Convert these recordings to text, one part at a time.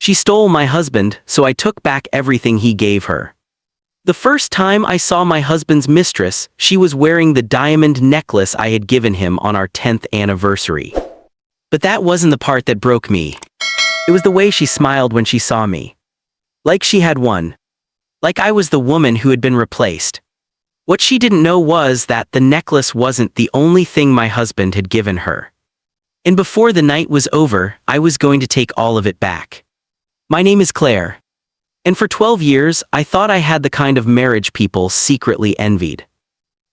She stole my husband, so I took back everything he gave her. The first time I saw my husband's mistress, she was wearing the diamond necklace I had given him on our 10th anniversary. But that wasn't the part that broke me. It was the way she smiled when she saw me. Like she had won. Like I was the woman who had been replaced. What she didn't know was that the necklace wasn't the only thing my husband had given her. And before the night was over, I was going to take all of it back. My name is Claire. And for 12 years, I thought I had the kind of marriage people secretly envied.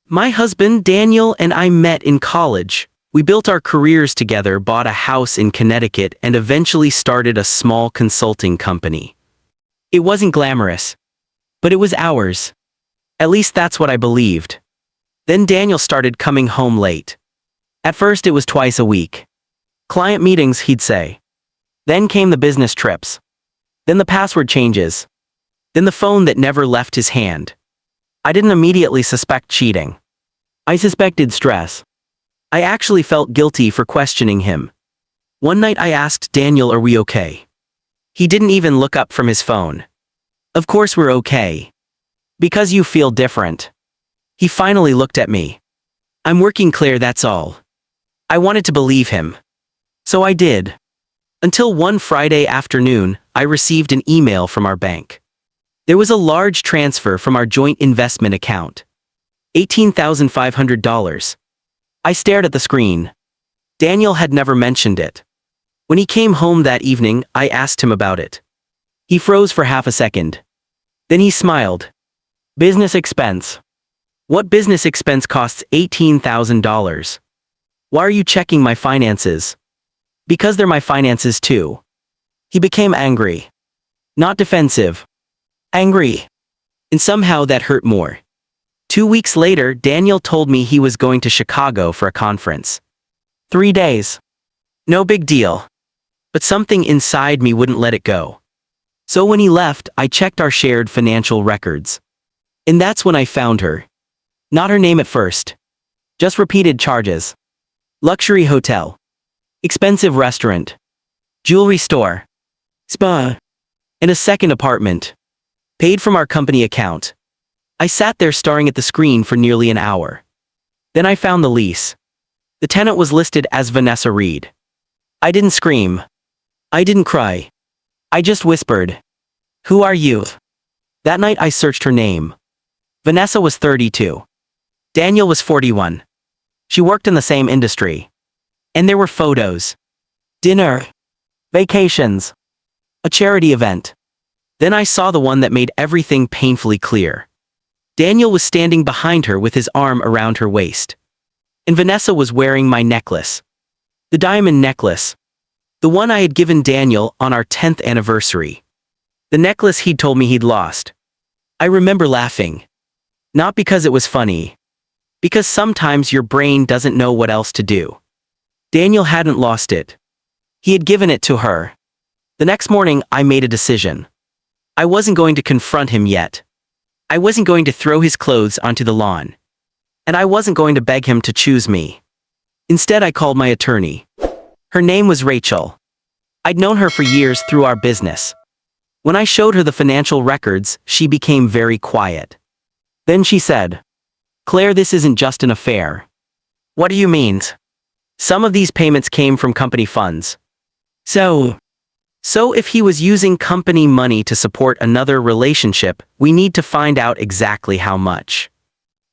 My husband, Daniel, and I met in college. We built our careers together, bought a house in Connecticut, and eventually started a small consulting company. It wasn't glamorous, but it was ours. At least that's what I believed. Then Daniel started coming home late. At first it was twice a week. Client meetings, he'd say. Then came the business trips. Then the password changes. Then the phone that never left his hand. I didn't immediately suspect cheating. I suspected stress. I actually felt guilty for questioning him. One night I asked Daniel, "Are we okay?" He didn't even look up from his phone. "Of course we're okay. Because you feel different." He finally looked at me. "I'm working, Claire, that's all." I wanted to believe him. So I did. Until one Friday afternoon, I received an email from our bank. There was a large transfer from our joint investment account. $18,500. I stared at the screen. Daniel had never mentioned it. When he came home that evening, I asked him about it. He froze for half a second. Then he smiled. "Business expense." "What business expense costs $18,000? Why are you checking my finances?" "Because they're my finances too." He became angry. Not defensive. Angry. And somehow that hurt more. 2 weeks later, Daniel told me he was going to Chicago for a conference. 3 days. No big deal. But something inside me wouldn't let it go. So when he left, I checked our shared financial records. And that's when I found her. Not her name at first. Just repeated charges. Luxury hotel. Expensive restaurant. Jewelry store. Spa. And a second apartment. Paid from our company account. I sat there staring at the screen for nearly an hour. Then I found the lease. The tenant was listed as Vanessa Reed. I didn't scream. I didn't cry. I just whispered, "Who are you?" That night I searched her name. Vanessa was 32. Daniel was 41. She worked in the same industry. And there were photos. Dinner. Vacations. A charity event. Then I saw the one that made everything painfully clear. Daniel was standing behind her with his arm around her waist. And Vanessa was wearing my necklace. The diamond necklace. The one I had given Daniel on our 10th anniversary. The necklace he'd told me he'd lost. I remember laughing. Not because it was funny. Because sometimes your brain doesn't know what else to do. Daniel hadn't lost it. He had given it to her. The next morning, I made a decision. I wasn't going to confront him yet. I wasn't going to throw his clothes onto the lawn. And I wasn't going to beg him to choose me. Instead, I called my attorney. Her name was Rachel. I'd known her for years through our business. When I showed her the financial records, she became very quiet. Then she said, "Claire, this isn't just an affair." "What do you mean?" "Some of these payments came from company funds." So if he was using company money to support another relationship, we need to find out exactly how much.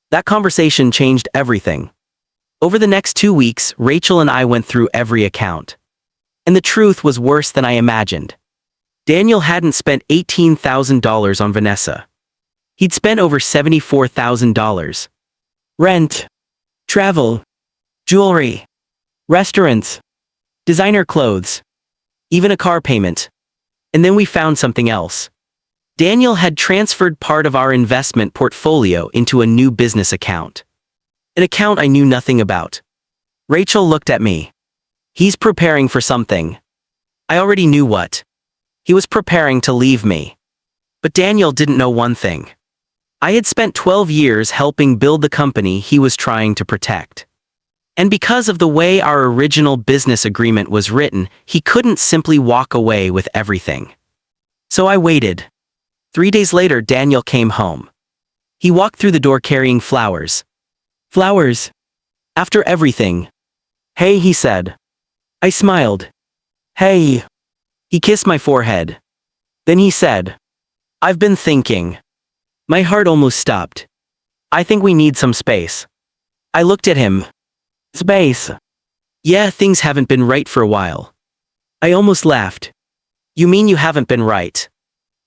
That conversation changed everything. Over the next 2 weeks, Rachel and I went through every account. And the truth was worse than I imagined. Daniel hadn't spent $18,000 on Vanessa. He'd spent over $74,000. Rent. Travel. Jewelry. Restaurants. Designer clothes. Even a car payment. And then we found something else. Daniel had transferred part of our investment portfolio into a new business account. An account I knew nothing about. Rachel looked at me. "He's preparing for something." I already knew what. He was preparing to leave me. But Daniel didn't know one thing. I had spent 12 years helping build the company he was trying to protect. And because of the way our original business agreement was written, he couldn't simply walk away with everything. So I waited. 3 days later, Daniel came home. He walked through the door carrying flowers. Flowers? After everything. Hey, he said. I smiled. Hey. He kissed my forehead. Then he said, I've been thinking. My heart almost stopped. I think we need some space. I looked at him. Space? Yeah, things haven't been right for a while. I almost laughed. You mean you haven't been right?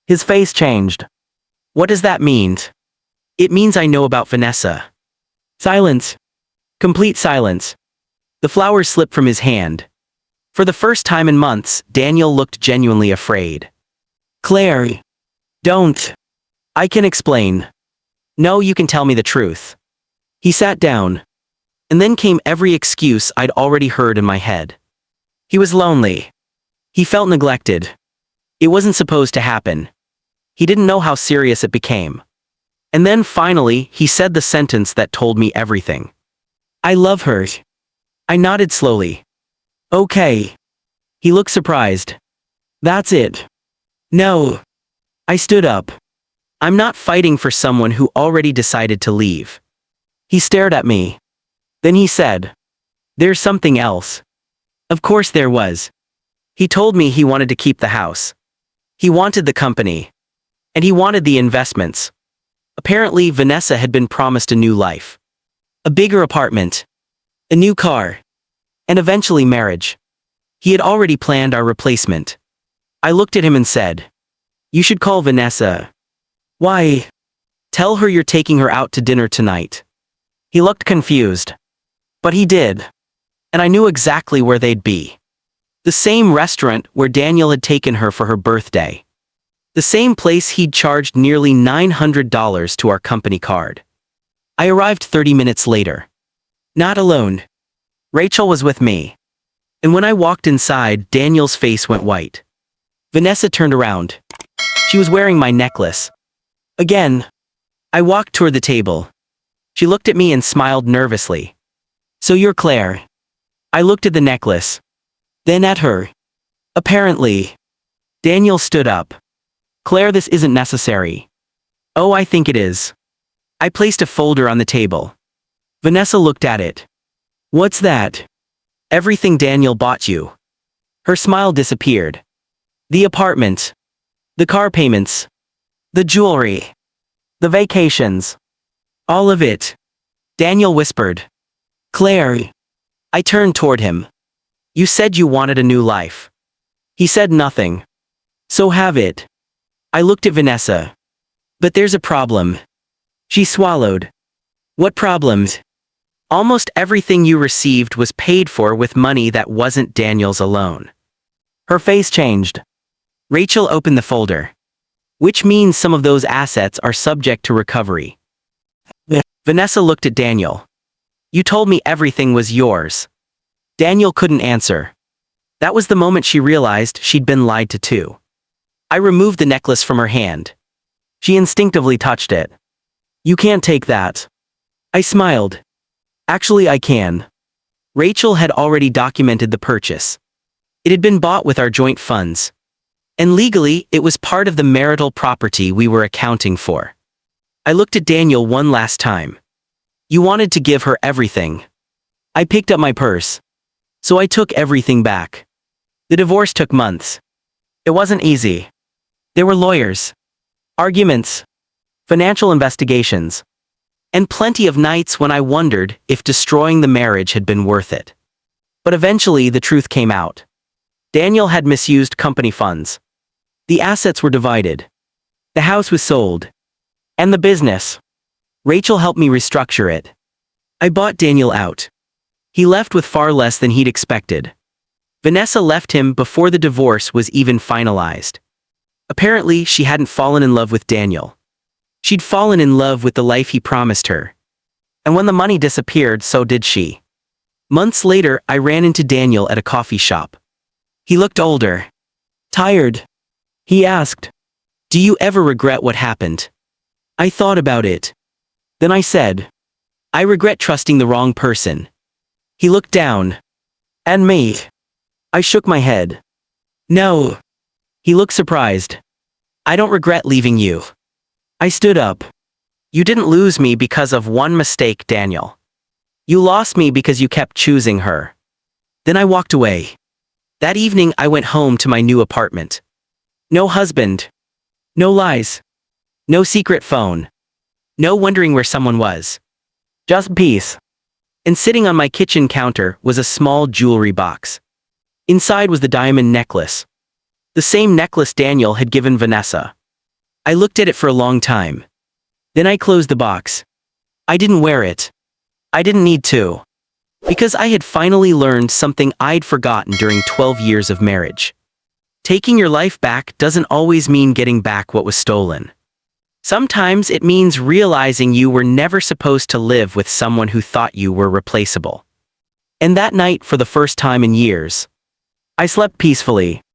His face changed. What does that mean? It means I know about Vanessa. Silence. Complete silence. The flowers slipped from his hand. For the first time in months, Daniel looked genuinely afraid. Claire. Don't. I can explain. No, you can tell me the truth. He sat down. And then came every excuse I'd already heard in my head. He was lonely. He felt neglected. It wasn't supposed to happen. He didn't know how serious it became. And then finally, he said the sentence that told me everything. I love her. I nodded slowly. Okay. He looked surprised. That's it. No. I stood up. I'm not fighting for someone who already decided to leave. He stared at me. Then he said, there's something else. Of course there was. He told me he wanted to keep the house. He wanted the company. And he wanted the investments. Apparently, Vanessa had been promised a new life. A bigger apartment. A new car. And eventually marriage. He had already planned our replacement. I looked at him and said, you should call Vanessa. Why? Tell her you're taking her out to dinner tonight. He looked confused. But he did. And I knew exactly where they'd be. The same restaurant where Daniel had taken her for her birthday. The same place he'd charged nearly $900 to our company card. I arrived 30 minutes later. Not alone. Rachel was with me. And when I walked inside, Daniel's face went white. Vanessa turned around. She was wearing my necklace. Again. I walked toward the table. She looked at me and smiled nervously. So you're Claire. I looked at the necklace. Then at her. Apparently. Daniel stood up. Claire, this isn't necessary. Oh, I think it is. I placed a folder on the table. Vanessa looked at it. What's that? Everything Daniel bought you. Her smile disappeared. The apartment. The car payments. The jewelry. The vacations. All of it. Daniel whispered. Claire. I turned toward him. You said you wanted a new life. He said nothing. So have it. I looked at Vanessa. But there's a problem. She swallowed. What problems? Almost everything you received was paid for with money that wasn't Daniel's alone. Her face changed. Rachel opened the folder. Which means some of those assets are subject to recovery. Vanessa looked at Daniel. You told me everything was yours. Daniel couldn't answer. That was the moment she realized she'd been lied to too. I removed the necklace from her hand. She instinctively touched it. You can't take that. I smiled. Actually, I can. Rachel had already documented the purchase. It had been bought with our joint funds. And legally, it was part of the marital property we were accounting for. I looked at Daniel one last time. You wanted to give her everything. I picked up my purse. So I took everything back. The divorce took months. It wasn't easy. There were lawyers. Arguments. Financial investigations. And plenty of nights when I wondered if destroying the marriage had been worth it. But eventually the truth came out. Daniel had misused company funds. The assets were divided. The house was sold. And the business. Rachel helped me restructure it. I bought Daniel out. He left with far less than he'd expected. Vanessa left him before the divorce was even finalized. Apparently, she hadn't fallen in love with Daniel. She'd fallen in love with the life he promised her. And when the money disappeared, so did she. Months later, I ran into Daniel at a coffee shop. He looked older. Tired. He asked, do you ever regret what happened? I thought about it. Then I said, I regret trusting the wrong person. He looked down. And me. I shook my head. No. He looked surprised. I don't regret leaving you. I stood up. You didn't lose me because of one mistake, Daniel. You lost me because you kept choosing her. Then I walked away. That evening I went home to my new apartment. No husband. No lies. No secret phone. No wondering where someone was. Just peace. And sitting on my kitchen counter was a small jewelry box. Inside was the diamond necklace. The same necklace Daniel had given Vanessa. I looked at it for a long time. Then I closed the box. I didn't wear it. I didn't need to. Because I had finally learned something I'd forgotten during 12 years of marriage. Taking your life back doesn't always mean getting back what was stolen. Sometimes it means realizing you were never supposed to live with someone who thought you were replaceable. And that night, for the first time in years, I slept peacefully.